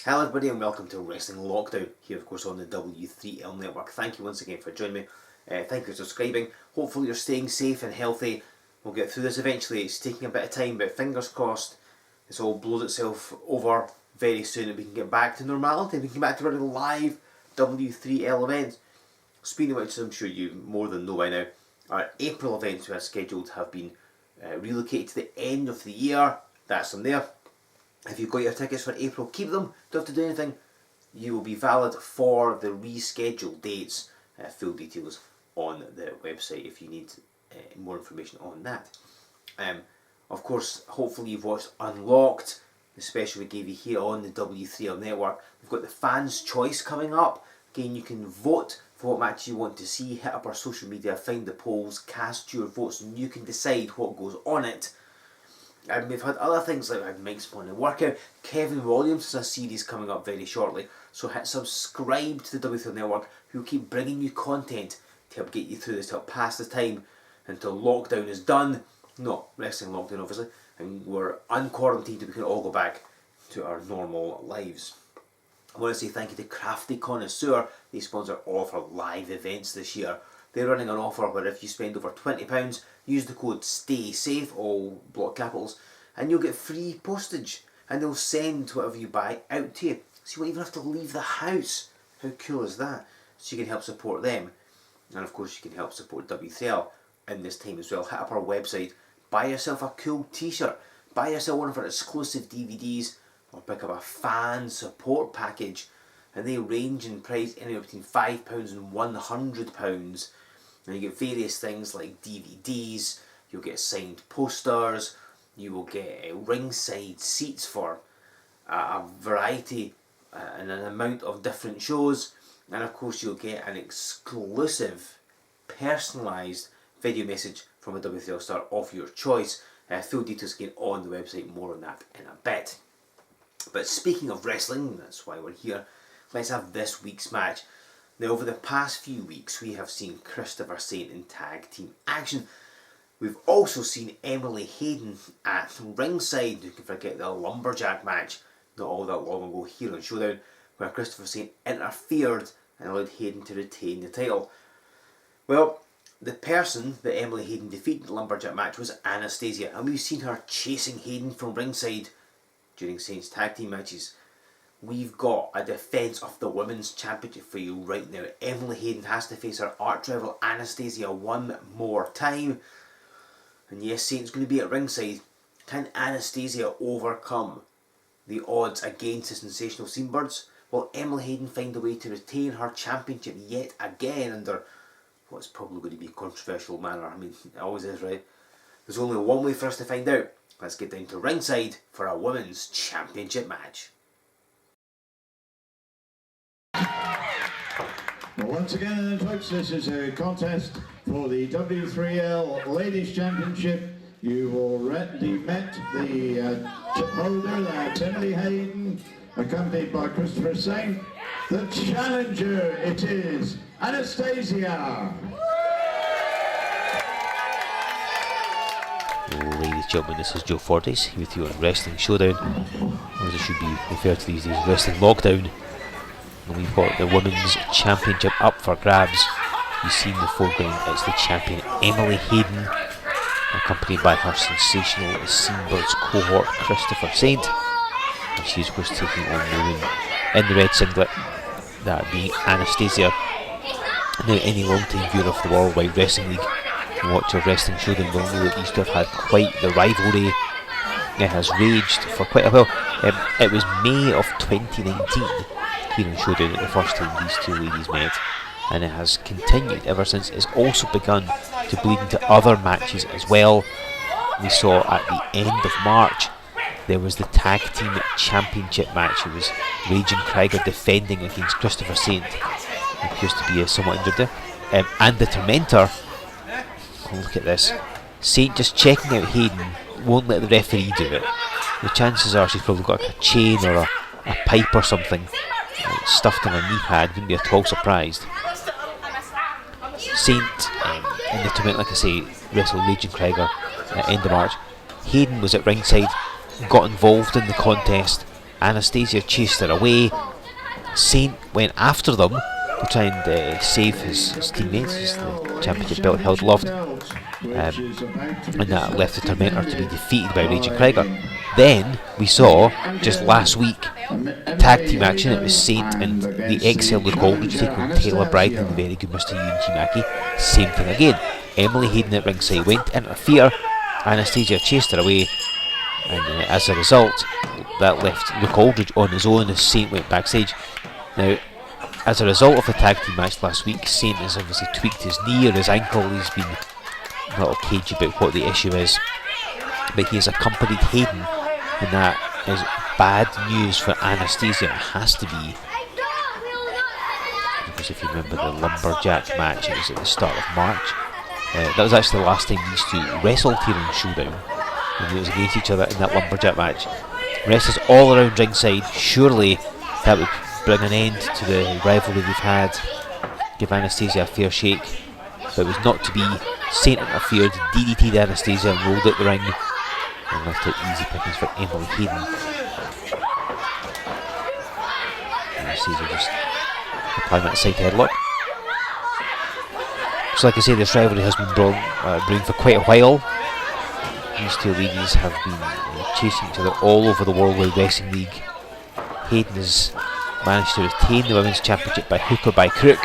Hello everybody and welcome to Wrestling Lockdown, here of course on the W3L Network. Thank you once again for joining me. Thank you for subscribing. Hopefully you're staying safe and healthy. We'll get through this eventually. It's taking a bit of time, but fingers crossed this all blows itself over very soon and we can get back to normality. We can get back to running live W3L events. Speaking of which, I'm sure you more than know by now, our April events we are scheduled have been relocated to the end of the year. That's them there. If you've got your tickets for April, keep them. Don't have to do anything. You will be valid for the rescheduled dates. Full details on the website if you need more information on that. Of course, hopefully you've watched Unlocked, the special we gave you here on the W3L Network. We've got the Fans' Choice coming up. Again, you can vote for what match you want to see. Hit up our social media, find the polls, cast your votes, and you can decide what goes on it. And we've had other things like Mike's Morning Workout. Kevin Williams has a series coming up very shortly. So hit subscribe to the W3L Network, who will keep bringing you content to help get you through this, to help pass the time until lockdown is done. Not wrestling lockdown obviously. And we're unquarantined and we can all go back to our normal lives. I want to say thank you to Crafty Connoisseur. They sponsor all of our live events this year. They're running an offer where if you spend over £20, use the code STAYSAFE, all block capitals, and you'll get free postage. And they'll send whatever you buy out to you. So you won't even have to leave the house. How cool is that? So you can help support them. And of course you can help support W3L in this time as well. Hit up our website, buy yourself a cool t-shirt, buy yourself one of our exclusive DVDs, or pick up a fan support package. And they range in price anywhere between £5 and £100. And you get various things like DVDs, you'll get signed posters, you will get ringside seats for a variety and an amount of different shows, and of course you'll get an exclusive personalised video message from a W3L star of your choice. Full details again on the website, more on that in a bit. But speaking of wrestling, that's why we're here, let's have this week's match. Now, over the past few weeks, we have seen Christopher Saint in tag team action. We've also seen Emily Hayden at ringside. You can forget the lumberjack match not all that long ago here on Showdown, where Christopher Saint interfered and allowed Hayden to retain the title. Well, the person that Emily Hayden defeated in the lumberjack match was Anastasia, and we've seen her chasing Hayden from ringside during Saint's tag team matches. We've got a defence of the Women's Championship for you right now. Emily Hayden has to face her arch rival Anastasia one more time. And yes, Saint's going to be at ringside. Can Anastasia overcome the odds against the sensational Seabirds? Will Emily Hayden find a way to retain her championship yet again under what's probably going to be a controversial manner? I mean, it always is, right? There's only one way for us to find out. Let's get down to ringside for a Women's Championship match. Well, once again, folks, this is a contest for the W3L Ladies Championship. You've already met the holder, that's Emily Hayden, accompanied by Christopher Saint. The challenger, it is Anastasia. Ladies and gentlemen, this is Joe Fordyce here with you on Wrestling Showdown, or as it should be referred to these days, Wrestling Lockdown. And we've got the Women's Championship up for grabs. You see in the foreground, it's the champion Emily Hayden, accompanied by her sensational Seabirds cohort Christopher Saint. And she's of course taking on the woman in the red singlet, that being Anastasia. Now, any long-time viewer of the Worldwide Wrestling League and watcher of Wrestling Showdown will know that these two have had quite the rivalry. It has raged for quite a while. It was May of 2019 here in Showdown at the first time these two ladies met, and it has continued ever since. It's also begun to bleed into other matches as well. We saw at the end of March there was the tag team championship match. It was Raging Krieger defending against Christopher Saint, who appears to be somewhat injured there, and the Tormentor. Oh, look at this, Saint just checking out Hayden, won't let the referee do it. The chances are she's probably got like a chain or a pipe or something stuffed in her knee pad. Wouldn't be at all surprised. Saint in the tournament, like I say, wrestled Raging Krieger end of March. Hayden was at ringside, got involved in the contest, Anastasia chased her away. Saint went after them to try and save his teammates, as the championship belt held aloft. And that left the tormentor to be defeated by Raging Krieger. Then we saw, just last week, tag team action. It was Saint and the XL Luke Aldridge taking on Taylor Bragg and the very good Mr. Yuji Maki. Same thing again. Emily Hayden at ringside went to interfere. Anastasia chased her away, and as a result, that left Luke Aldridge on his own as Saint went backstage. Now, as a result of the tag team match last week, Saint has obviously tweaked his knee or his ankle. He's been a little cagey about what the issue is, but he has accompanied Hayden, and that is bad news for Anastasia. It has to be, because if you remember the lumberjack match, it was at the start of March. That was actually the last time these two wrestled here in Showdown, and it was against each other in that lumberjack match. Wrestlers all around ringside. Surely that would bring an end to the rivalry we've had, give Anastasia a fair shake, but it was not to be. Saint interfered, DDT'd Anastasia and rolled out the ring, and left it easy pickings for Emily Hayden. Anastasia just applying that side headlock. So like I say, this rivalry has been brewing for quite a while. These two ladies have been chasing each other all over the Worldwide Wrestling League. Hayden has managed to retain the Women's Championship by hook or by crook,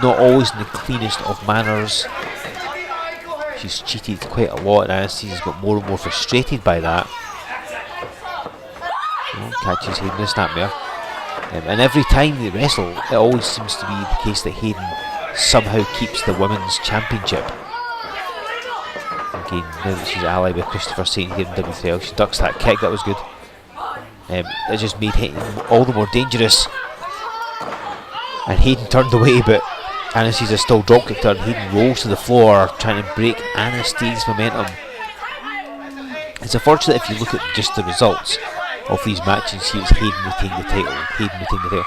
not always in the cleanest of manners. She's cheated quite a lot, and Anastasia's got more and more frustrated by that. Catches Hayden in a snapmare. And every time they wrestle, it always seems to be the case that Hayden somehow keeps the Women's Championship. Again, now that she's allied with Christopher Saint here in W3L, she ducks that kick. That was good. It just made Hayden all the more dangerous. And Hayden turned away, but Anastasia still drop kicked her, and Hayden rolls to the floor trying to break Anastasia's momentum. It's unfortunate if you look at just the results of these matches. See, it's Hayden retained the title, Hayden retained the title.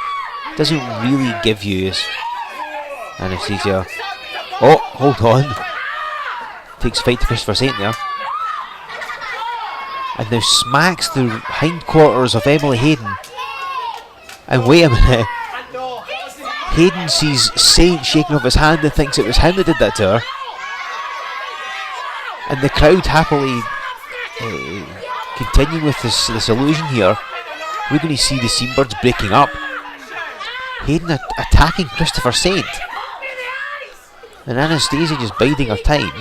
It doesn't really give you Anastasia. Oh, hold on. Takes a fight to Christopher Saint there. And now smacks the hindquarters of Emily Hayden. And wait a minute. Hayden sees Saint shaking off his hand and thinks it was him that did that to her. And the crowd happily continuing with this illusion here. We're going to see the Seambirds breaking up. Hayden attacking Christopher Saint. And Anastasia just biding her time.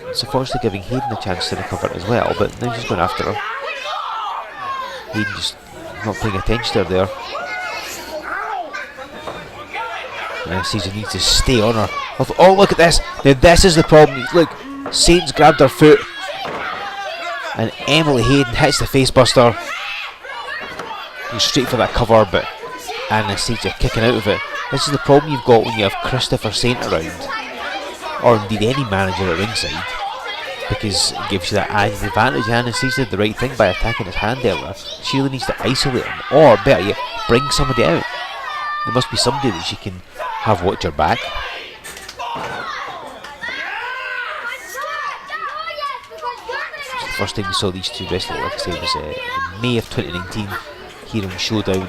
It's unfortunately giving Hayden a chance to recover as well, but now she's going after her. Hayden just not paying attention to her there. Anastasia needs to stay on her. Oh, look at this. Now this is the problem. Look, Saint's grabbed her foot, and Emily Hayden hits the face buster. Goes straight for that cover, but Anastasia kicking out of it. This is the problem you've got when you have Christopher Saint around, or indeed any manager at ringside, because it gives you that added advantage. Anastasia did the right thing by attacking his hand earlier. She really needs to isolate him, or better yet, bring somebody out. There must be somebody that she can have watch her back. So the first time we saw these two wrestle, like I say, was in May of 2019 here in Showdown.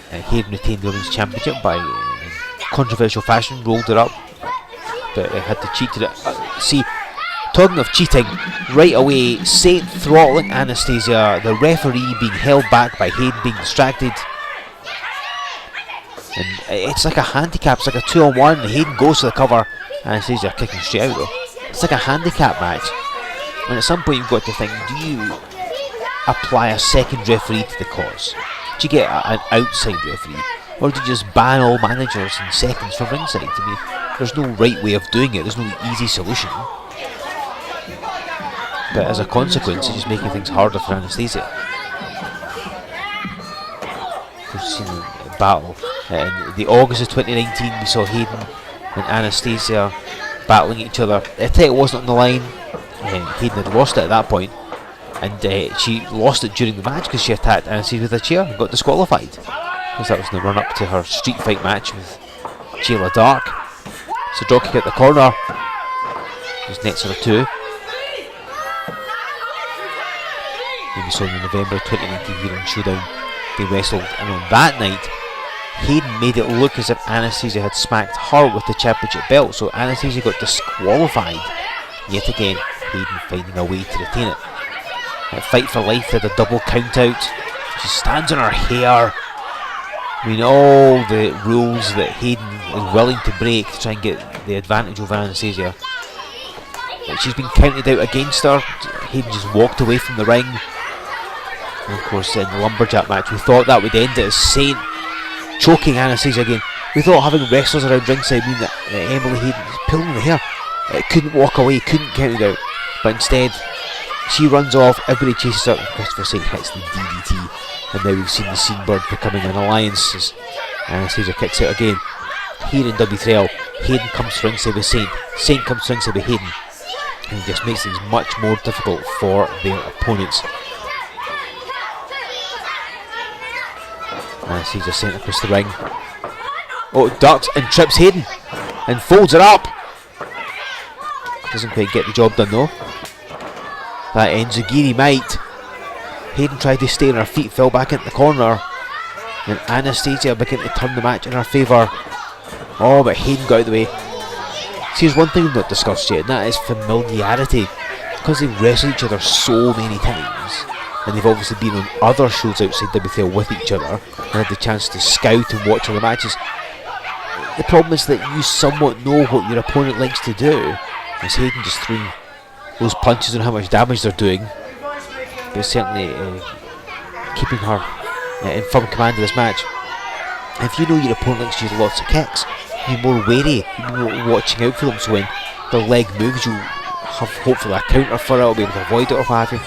Hayden retained the Women's Championship by controversial fashion, rolled her up, but had to cheat to it. See, talking of cheating, right away, Saint throttling Anastasia, the referee being held back by Hayden being distracted. And it's like a handicap, it's like a 2-on-1. Hayden goes to the cover, Anastasia kicking straight out though. It's like a handicap match. And at some point you've got to think, do you apply a second referee to the cause? Do you get an outside referee? Or do you just ban all managers in seconds from ringside? I mean, there's no right way of doing it, there's no easy solution. But as a consequence, it's just making things harder for Anastasia. We've seen a battle. In the August of 2019, we saw Hayden and Anastasia battling each other. The title wasn't on the line. Hayden had lost it at that point, and she lost it during the match because she attacked Anastasia with a chair and got disqualified. Because that was in the run up to her street fight match with Jayla Dark. So drop kick out the corner. Just nets her a 2. And we saw in November 2019 here on Showdown, they wrestled, and on that night Hayden made it look as if Anastasia had smacked her with the championship belt, so Anastasia got disqualified. Yet again, Hayden finding a way to retain it. At Fight for Life, they had a double count out. She stands on her hair. I mean, all the rules that Hayden is willing to break to try and get the advantage over Anastasia. But she's been counted out against her. Hayden just walked away from the ring. And of course, in the lumberjack match, we thought that would end it as Saint choking Anastasia again. We thought having wrestlers around ringside mean that Emily Hayden was pulling the hair. Couldn't walk away, couldn't count it out. But instead, she runs off, everybody chases her, and Christopher Saint hits the DDT. And now we've seen the Scene Bird becoming an alliance as Anastasia kicks out again. Here in W3L, Hayden comes to ringside with Saint. Saint comes to ringside with Hayden. And it just makes things much more difficult for their opponents. Anastasia sent across the ring. Oh, ducks and trips Hayden. And folds her up. Doesn't quite get the job done though. That ends Zagiri might. Hayden tried to stay on her feet, fell back into the corner. And Anastasia began to turn the match in her favour. Oh, but Hayden got out of the way. See, there's one thing we've not discussed yet, and that is familiarity. Because they've wrestled each other so many times, and they've obviously been on other shows outside WTL with each other, and had the chance to scout and watch other matches. The problem is that you somewhat know what your opponent likes to do. As Hayden just threw those punches and how much damage they're doing. But certainly keeping her in firm command of this match. If you know your opponent likes to use lots of kicks, you're more wary, you're more watching out for them, so when their leg moves you'll have hopefully a counter for it, or be able to avoid it or what have you.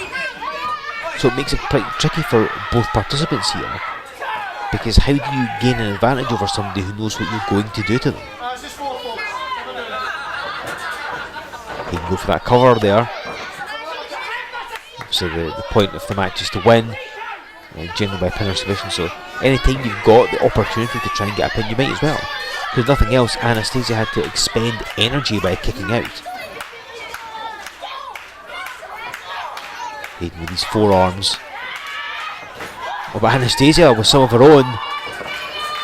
So it makes it quite tricky for both participants here, because how do you gain an advantage over somebody who knows what you're going to do to them? You can go for that cover there. So the point of the match is to win, generally by pin or submission, so anytime you've got the opportunity to try and get a pin, you might as well. Because nothing else, Anastasia had to expend energy by kicking out. Hayden with these forearms. Oh, but Anastasia with some of her own.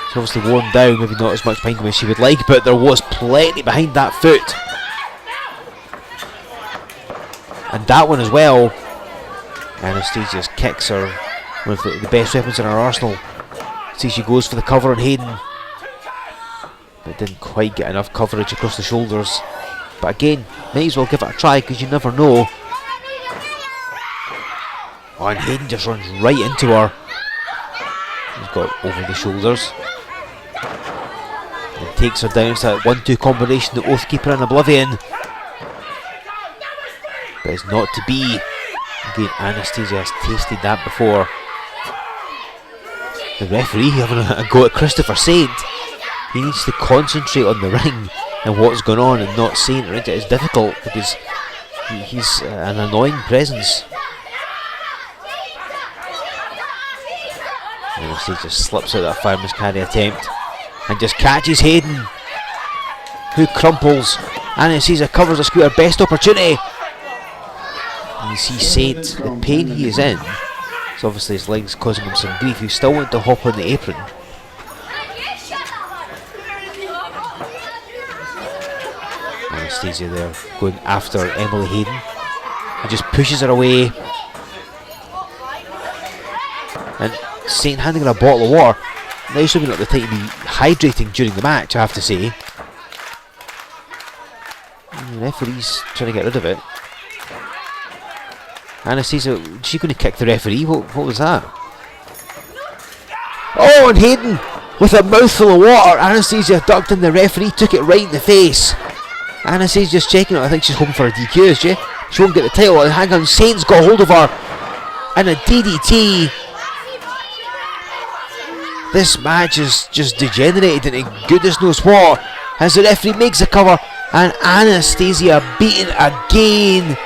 She's obviously worn down, maybe not as much behind them as she would like, but there was plenty behind that foot. And that one as well. Anastasia's kicks are one of the best weapons in her arsenal. See, she goes for the cover on Hayden, but didn't quite get enough coverage across the shoulders. But again, might as well give it a try, because you never know. Oh, and Hayden just runs right into her. He's got over the shoulders and takes her down. It's that 1-2 combination, the Oathkeeper and Oblivion. But it's not to be. Again, Anastasia has tasted that before. The referee having a go at Christopher Saint. He needs to concentrate on the ring and what's going on, and not Saint. Right? It is difficult because he's an annoying presence. Anastasia slips out that fireman's carry attempt and just catches Hayden, who crumples. Anastasia covers the square, best opportunity. And you see Saint, the pain he is in, so obviously his legs causing him some grief. He still wants to hop on the apron. Anastasia there going after Emily Hayden and just pushes her away. And Saint handing her a bottle of water. Now she's not the time to be hydrating during the match, I have to say. And the referee's trying to get rid of it. Anastasia, is she going to kick the referee? What was that? Oh, and Hayden with a mouthful of water. Anastasia ducked and the referee took it right in the face. Anastasia's just checking it. I think she's hoping for a DQ, is she? She won't get the title. And hang on, Saint's got hold of her. And a DDT. This match has just degenerated into goodness knows what, as the referee makes a cover and Anastasia beaten again,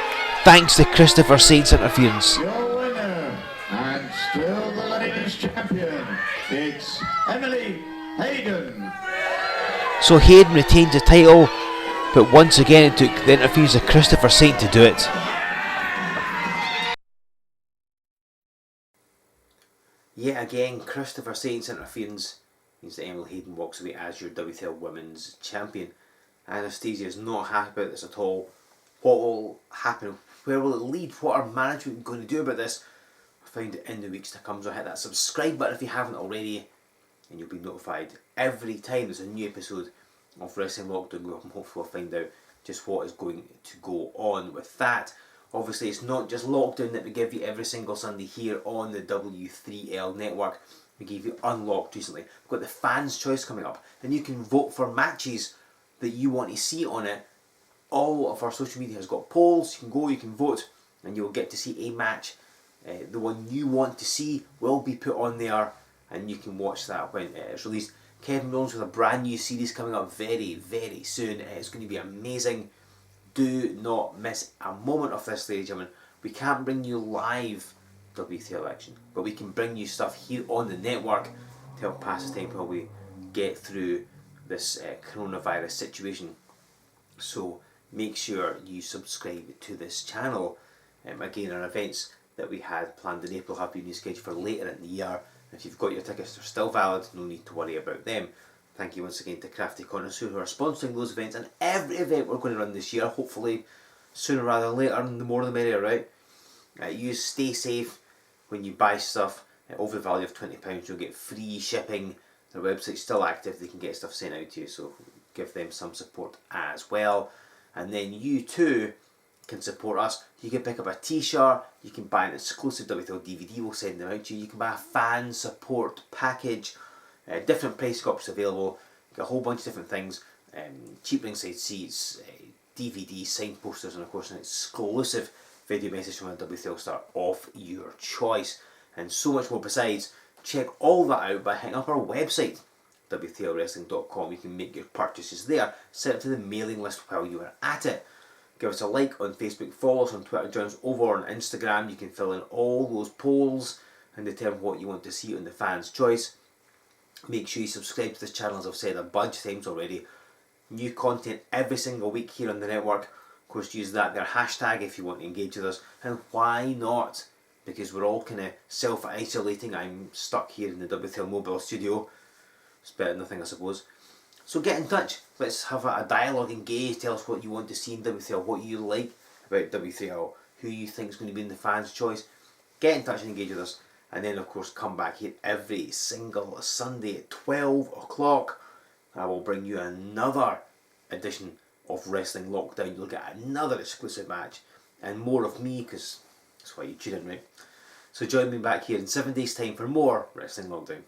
thanks to Christopher Saint's interference. Your winner, and still the ladies' champion, it's Emily Hayden. So Hayden retains the title, but once again it took the interference of Christopher Saint to do it. Yet again, Christopher Saint's interference means that Emily Hayden walks away as your W3L Women's Champion. Anastasia is not happy about this at all. What will happen? Where will it lead? What are management going to do about this? We'll find it in the weeks to come. So hit that subscribe button if you haven't already, and you'll be notified every time there's a new episode of Wrestling Lockdown. Hopefully we'll find out just what is going to go on with that. Obviously, it's not just Lockdown that we give you every single Sunday here on the W3L Network. We gave you Unlocked recently. We've got the Fans' Choice coming up, and you can vote for matches that you want to see on it. All of our social media has got polls. You can go, you can vote, and you'll get to see a match. The one you want to see will be put on there, and you can watch that when it's released. Kevin Jones with a brand new series coming up very, very soon. It's going to be amazing. Do not miss a moment of this, ladies and gentlemen. We can't bring you live W3L action, but we can bring you stuff here on the network to help pass the time while we get through this coronavirus situation. So make sure you subscribe to this channel. Again, our events that we had planned in April have been rescheduled for later in the year. If you've got your tickets, they're still valid, no need to worry about them. Thank you once again to Crafty Connoisseur who are sponsoring those events, and every event we're going to run this year, hopefully sooner rather than later, and the more the merrier, right? You stay safe when you buy stuff. Over the value of £20 you'll get free shipping. Their website's still active, they can get stuff sent out to you, so give them some support as well. And then you too can support us. You can pick up a t-shirt, you can buy an exclusive W3L DVD, we'll send them out to you. You can buy a fan support package, different price drops available, got a whole bunch of different things, cheap ringside seats, DVDs, signed posters, and of course an exclusive video message from a W3L star of your choice, and so much more besides. Check all that out by hitting up our website, W3LWrestling.com. You can make your purchases there, set up to the mailing list while you are at it. Give us a like on Facebook, follow us on Twitter, join us over on Instagram. You can fill in all those polls and determine what you want to see on the Fans' Choice. Make sure you subscribe to this channel, as I've said a bunch of times already. New content every single week here on the network. Of course, use that their hashtag if you want to engage with us. And why not? Because we're all kind of self-isolating. I'm stuck here in the W3L mobile studio. It's better than nothing, I suppose. So get in touch. Let's have a dialogue, engage. Tell us what you want to see in W3L, what you like about W3L, who you think is going to be in the Fans' Choice. Get in touch and engage with us. And then, of course, come back here every single Sunday at 12 o'clock. I will bring you another edition of Wrestling Lockdown. You'll get another exclusive match and more of me, because that's why you tune in, right? So join me back here in 7 days' time for more Wrestling Lockdown.